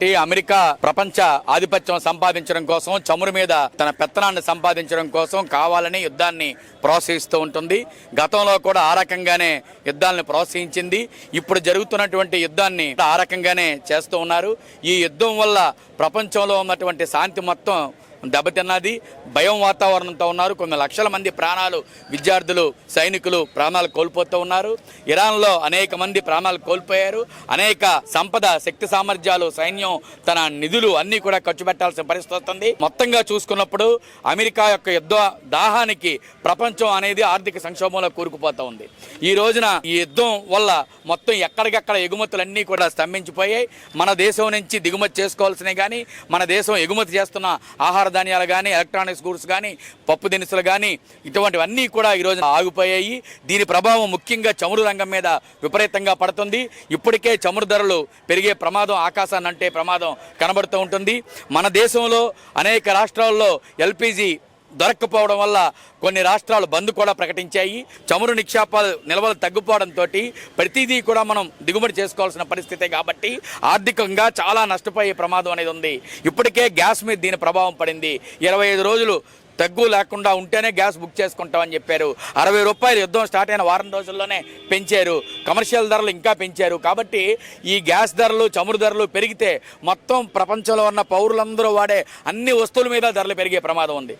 America ప్రపంచ ఆధిపత్యం సంపాదించడం కోసం, చమురు మీద తన పెత్తనాన్ని సంపాదించడం కోసం కావాలని యుద్ధాన్ని ప్రోత్సహిస్తూ ఉంటుంది. గతంలో కూడా ఆ రకంగానే యుద్ధాలను ప్రోత్సహించింది. ఇప్పుడు జరుగుతున్నటువంటి యుద్ధాన్ని ఆ రకంగానే చేస్తూ ఉన్నారు. ఈ యుద్ధం వల్ల ప్రపంచంలో ఉన్నటువంటి శాంతి మొత్తం దెబ్బతిన్నది. భయం వాతావరణంతో ఉన్నారు. కొన్ని లక్షల మంది ప్రాణాలు, విద్యార్థులు, సైనికులు ప్రాణాలు కోల్పోతూ ఉన్నారు. ఇరాన్లో అనేక మంది ప్రాణాలు కోల్పోయారు. అనేక సంపద, శక్తి సామర్థ్యాలు, సైన్యం తన నిధులు అన్నీ కూడా ఖర్చు పెట్టాల్సిన పరిస్థితి వస్తుంది. మొత్తంగా చూసుకున్నప్పుడు అమెరికా యొక్క యుద్ధ దాహానికి ప్రపంచం అనేది ఆర్థిక సంక్షోభంలో కూరుకుపోతూ ఉంది. ఈ రోజున ఈ యుద్ధం వల్ల మొత్తం ఎక్కడికక్కడ ఎగుమతులన్నీ కూడా స్తంభించిపోయాయి. మన దేశం నుంచి దిగుమతి చేసుకోవాల్సినవి కానీ, మన దేశం ఎగుమతి చేస్తున్న ఆహార ధాన్యాలు కానీ, ఎలక్ట్రానిక్స్ గూడ్స్ కానీ, పప్పు దినుసులు కానీ, ఇటువంటివన్నీ కూడా ఈరోజు ఆగిపోయాయి. దీని ప్రభావం ముఖ్యంగా చమురు రంగం మీద విపరీతంగా పడుతుంది. ఇప్పటికే చమురు ధరలు పెరిగే ప్రమాదం, ఆకాశాన్ని అంటే ప్రమాదం కనబడుతూ ఉంటుంది. మన దేశంలో అనేక రాష్ట్రాల్లో ఎల్పిజి దొరక్కపోవడం వల్ల కొన్ని రాష్ట్రాలు బంద్ కూడా ప్రకటించాయి. చమురు నిక్షేపాలు నిల్వలు తగ్గిపోవడంతో ప్రతిదీ కూడా మనం దిగుమతి చేసుకోవాల్సిన పరిస్థితే కాబట్టి ఆర్థికంగా చాలా నష్టపోయే ప్రమాదం అనేది ఉంది. ఇప్పటికే గ్యాస్ మీద దీని ప్రభావం పడింది. 25 రోజులు తగ్గు లేకుండా ఉంటేనే గ్యాస్ బుక్ చేసుకుంటామని చెప్పారు. 60 రూపాయలు యుద్ధం స్టార్ట్ అయిన వారం రోజుల్లోనే పెంచారు. కమర్షియల్ ధరలు ఇంకా పెంచారు. కాబట్టి ఈ గ్యాస్ ధరలు, చమురు ధరలు పెరిగితే మొత్తం ప్రపంచంలో ఉన్న పౌరులందరూ వాడే అన్ని వస్తువుల మీద ధరలు పెరిగే ప్రమాదం ఉంది.